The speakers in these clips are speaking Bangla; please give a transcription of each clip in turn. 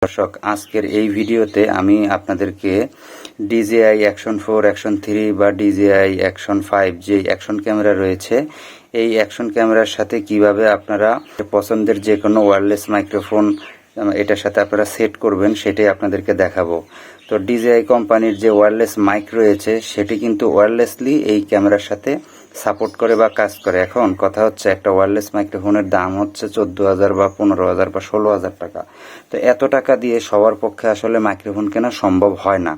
দর্শক, আজকের এই ভিডিওতে আমি আপনাদেরকে DJI অ্যাকশন 4, অ্যাকশন 3 বা DJI অ্যাকশন 5 যে অ্যাকশন ক্যামেরা রয়েছে, এই অ্যাকশন ক্যামেরার সাথে কিভাবে আপনারা পছন্দের যে কোনো ওয়্যারলেস মাইক্রোফোন এটার সাথে আপনারা সেট করবেন সেটাই আপনাদেরকে দেখাবো। তো DJI কোম্পানির যে ওয়্যারলেস মাইক রয়েছে সেটি কিন্তু ওয়্যারলেসলি এই ক্যামেরার সাথে সাপোর্ট করে বা কাজ করে। এখন কথা হচ্ছে, একটা ওয়্যারলেস মাইক্রোফোনের দাম হচ্ছে 14,000 বা 15,000 বা 16,000 টাকা। তো এত টাকা দিয়ে সবার পক্ষে আসলে মাইক্রোফোন কেনা সম্ভব হয় না।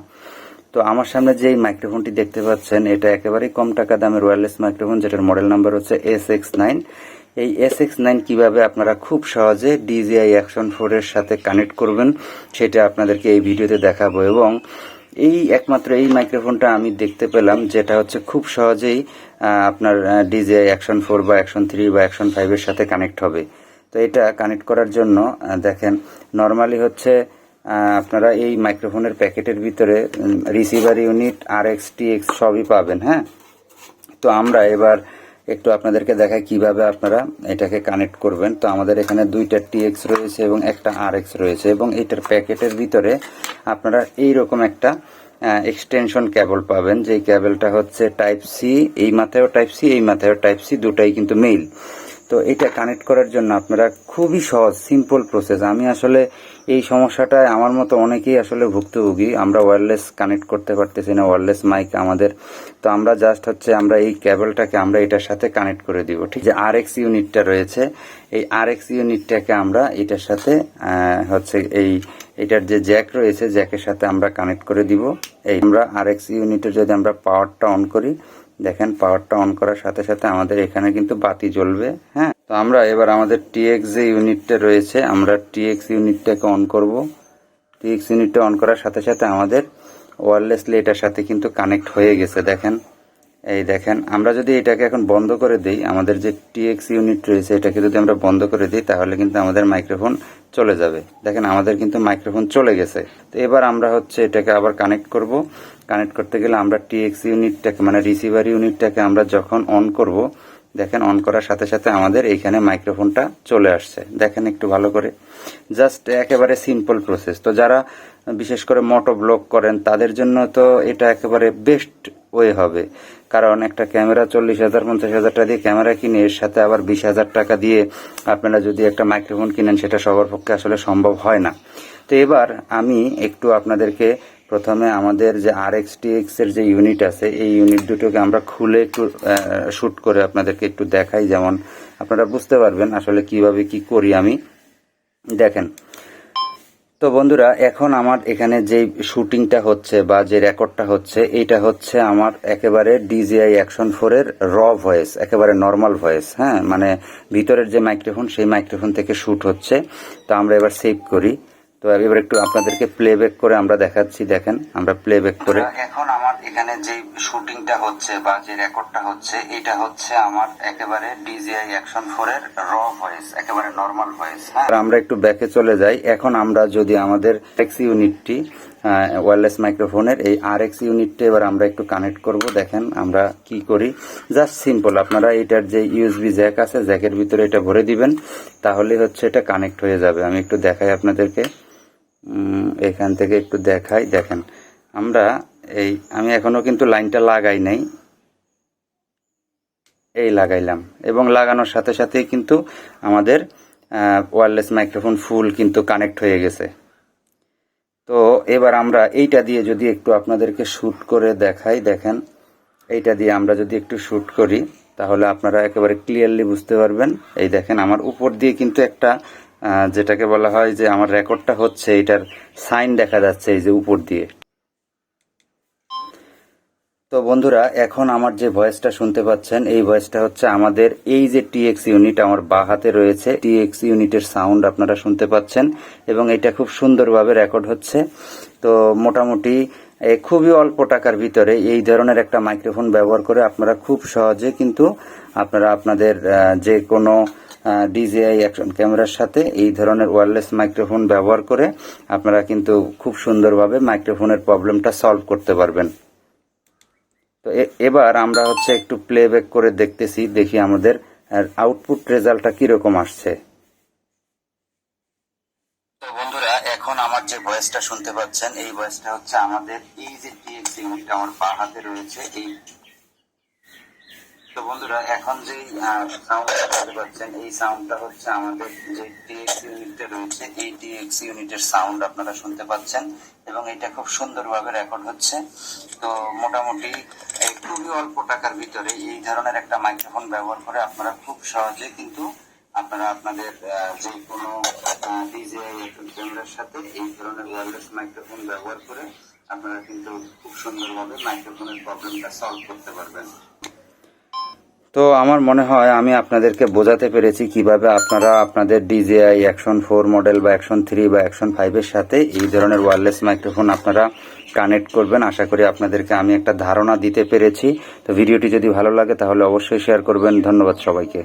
তো আমার সামনে যে মাইক্রোফোনটি দেখতে পাচ্ছেন, এটা একেবারেই কম টাকা দামের ওয়্যারলেস মাইক্রোফোন, যেটার মডেল নাম্বার হচ্ছে SX9। এই SX9 কিভাবে আপনারা খুব সহজে DJI অ্যাকশন 4 এর সাথে কানেক্ট করবেন সেটা আপনাদেরকে এই ভিডিওতে দেখাবো। এবং একমাত্র এই মাইক্রোফোনটা আমি দেখতে পেলাম যেটা হচ্ছে খুব সহজেই আপনার DJI অ্যাকশন 4 বা অ্যাকশন 3 বা অ্যাকশন 5 এর সাথে কানেক্ট হবে। তো এটা কানেক্ট করার জন্য দেখেন, নর্মালি হচ্ছে আপনারা এই মাইক্রোফোনের প্যাকেটের ভিতরে রিসিভার ইউনিট, RX TX সবই পাবেন। হ্যাঁ, তো আমরা এবার একটু আপনাদেরকে দেখাই কিভাবে আপনারা এটাকে কানেক্ট করবেন। তো আমাদের এখানে দুইটা TX রয়েছে এবং একটা RX রয়েছে, এবং এইটার প্যাকেটের ভিতরে আপনারা এইরকম একটা এক্সটেনশন কেবল পাবেন, যেই কেবলটা হচ্ছে টাইপ সি, এই মাথায়ও টাইপ সি, এই মাথায়ও টাইপ সি, দুটাই কিন্তু মেইল। তো এটা কানেক্ট করার জন্য আপনারা খুবই সহজ, সিম্পল প্রসেস। আমি আসলে এই সমস্যাটায় আমার মতো অনেকেই আসলে ভুক্তভোগী। আমরা ওয়্যারলেস কানেক্ট করতে পারতেছি না, ওয়্যারলেস মাইক আমাদের। তো আমরা জাস্ট হচ্ছে আমরা এই কেবলটাকে আমরা এটার সাথে কানেক্ট করে দিব। ঠিক যে RX ইউনিটটা রয়েছে, এই RX ইউনিটটাকে আমরা এটার সাথে হচ্ছে এটার যে জ্যাক রয়েছে, জ্যাকের সাথে আমরা কানেক্ট করে দিব। এই আমরা RX ইউনিটের যদি আমরা পাওয়ারটা অন করি, দেখেন পাওয়ারটা অন করার সাথে সাথে আমাদের এখানে কিন্তু বাতি জ্বলবে। হ্যাঁ, তো আমরা এবার আমাদের TX যে ইউনিটটা রয়েছে, আমরা TX ইউনিটটাকে অন করব। TX ইউনিটটা অন করার সাথে সাথে আমাদের ওয়্যারলেসলি এটার সাথে কিন্তু কানেক্ট হয়ে গেছে। দেখেন, এই দেখেন, আমরা যদি এটাকে এখন বন্ধ করে দিই, আমাদের যে TX ইউনিট রয়েছে এটাকে যদি আমরা বন্ধ করে দিই, তাহলে কিন্তু আমাদের মাইক্রোফোন চলে যাবে। দেখেন, আমাদের কিন্তু মাইক্রোফোন চলে গেছে। তো এবার আমরা হচ্ছে এটাকে আবার কানেক্ট করব। কানেক্ট করতে গেলে আমরা TX ইউনিটটাকে মানে রিসিভার ইউনিটটাকে আমরা যখন অন করব, দেখেন অন করার সাথে সাথে আমাদের এইখানে মাইক্রোফোনটা চলে আসছে। দেখেন একটু ভালো করে, জাস্ট একেবারে সিম্পল প্রসেস। তো যারা বিশেষ করে মোটো ব্লগ করেন তাদের জন্য তো এটা একেবারে বেস্ট ওয়ে হবে। কারণ একটা ক্যামেরা 40,000 50,000 টাকা দিয়ে ক্যামেরা কিনে এর সাথে আবার 20,000 টাকা দিয়ে আপনারা যদি একটা মাইক্রোফোন কিনেন, সেটা সবার পক্ষে আসলে সম্ভব হয় না। তো এবার আমি একটু আপনাদেরকে প্রথমে আমাদের যে RX TX এর যে ইউনিট আছে, এই ইউনিট দুটোকে আমরা খুলে একটু শুট করে আপনাদেরকে একটু দেখাই, যেমন আপনারা বুঝতে পারবেন আসলে কিভাবে কি করি আমি। দেখেন, তো বন্ধুরা, এখন আমার এখানে যে শুটিংটা হচ্ছে বা যে রেকর্ডটা হচ্ছে, এইটা হচ্ছে আমার একেবারে DJI অ্যাকশন 4 এর র ভয়েস, একেবারে নর্মাল ভয়েস। হ্যাঁ, মানে ভিতরের যে মাইক্রোফোন, সেই মাইক্রোফোন থেকে শুট হচ্ছে। তো আমরা এবার সেভ করি। তো এবার একটু আপনাদেরকে প্লেব্যাক করে আমরা দেখাচ্ছি। দেখেন, আমরা প্লেব্যাক করে এখন আমার এখানে যে শুটিংটা হচ্ছে বা যে রেকর্ডটা হচ্ছে, এটা হচ্ছে আমার একেবারে DJI অ্যাকশন 4 এর র ভয়েস, একেবারে নর্মাল ভয়েস। হ্যাঁ, আমরা একটু ব্যাকে চলে যাই। এখন আমরা যদি আমাদের RX ইউনিটটি ওয়্যারলেস মাইক্রোফোনের এই RX ইউনিটটা এবার আমরা একটু কানেক্ট করব। দেখেন আমরা কি করি, জাস্ট সিম্পল। আপনারা এটার যে USB জ্যাক আছে, জ্যাকের ভিতরে এটা ভরে দিবেন, তাহলে হচ্ছে এটা কানেক্ট হয়ে যাবে। আমি একটু দেখাই আপনাদেরকে, এখান থেকে একটু দেখাই। দেখেন, আমরা আমি এখনো কিন্তু লাইনটা লাগাই নাই, এই লাগাইলাম, এবং লাগানোর সাথে সাথেই কিন্তু আমাদের ওয়্যারলেস মাইক্রোফোন ফুল কিন্তু কানেক্ট হয়ে গেছে। তো এবার আমরা এইটা দিয়ে যদি একটু আপনাদেরকে শ্যুট করে দেখাই, দেখেন এইটা দিয়ে আমরা যদি একটু শ্যুট করি, তাহলে আপনারা একেবারে ক্লিয়ারলি বুঝতে পারবেন। এই দেখেন, আমার উপর দিয়ে কিন্তু একটা যেটাকে বলা হয় যে আমার রেকর্ডটা হচ্ছে, এটার সাইন দেখা যাচ্ছে এই যে উপর দিয়ে। তো বন্ধুরা, এখন আমার যে ভয়েসটা শুনতে পাচ্ছেন, এই ভয়েসটা হচ্ছে আমাদের এই যে TX ইউনিট আমার বাঁ হাতে রয়েছে, TX ইউনিটের সাউন্ড আপনারা শুনতে পাচ্ছেন, এবং এটা খুব সুন্দরভাবে রেকর্ড হচ্ছে। তো মোটামুটি খুবই অল্প টাকার ভিতরে এই ধরনের একটা মাইক্রোফোন ব্যবহার করে আপনারা খুব সহজে কিন্তু আপনারা আপনাদের যে কোনো DJI অ্যাকশন ক্যামেরার সাথে এই ধরনের ওয়্যারলেস মাইক্রোফোন ব্যবহার করে আপনারা কিন্তু খুব সুন্দরভাবে মাইক্রোফোনের প্রবলেমটা সলভ করতে পারবেন। তো এবার আমরা হচ্ছে একটু প্লেব্যাক করে দেখতেছি, দেখি আমাদের আউটপুট রেজাল্টটা কিরকম আসছে। তো বন্ধুরা, এখন আমার আমার যে ভয়েসটা শুনতে পাচ্ছেন এই ভয়েসটা হচ্ছে আমাদের এই যে টিএক্স ইউনিট আমার বাঁ হাতে রয়েছে এই। তো বন্ধুরা এখন যে সাউন্ডটা শুনতে পাচ্ছেন এই সাউন্ডটা হচ্ছে আমাদের যে টিএক্স ইউনিটটা রয়েছে এই টিএক্স ইউনিটের সাউন্ড আপনারা শুনতে পাচ্ছেন এবং এটা খুব সুন্দরভাবে রেকর্ড হচ্ছে। তো মোটামুটি খুবই অল্প টাকার ভিতরে এই ধরনের একটা মাইক্রোফোন ব্যবহার করে আপনারা খুব সহজে কিন্তু আপনারা আপনাদের যে কোনো ডিজিআই ক্যামেরার সাথে এই ধরনের ওয়্যারলেস মাইক্রোফোন ব্যবহার করে আপনারা কিন্তু খুব সুন্দরভাবে মাইক্রোফোনের প্রবলেমটা সলভ করতে পারবেন। তো আমার মনে হয় আমি আপনাদেরকে বোঝাতে পেরেছি কিভাবে আপনারা আপনাদের DJI Action 4 মডেল বা Action 3 বা Action 5 এর সাথে এই ধরনের ওয়্যারলেস মাইক্রোফোন আপনারা কানেক্ট করবেন। আশা করি আপনাদেরকে আমি একটা ধারণা দিতে পেরেছি। তো ভিডিওটি যদি ভালো লাগে তাহলে অবশ্যই শেয়ার করবেন। ধন্যবাদ সবাইকে।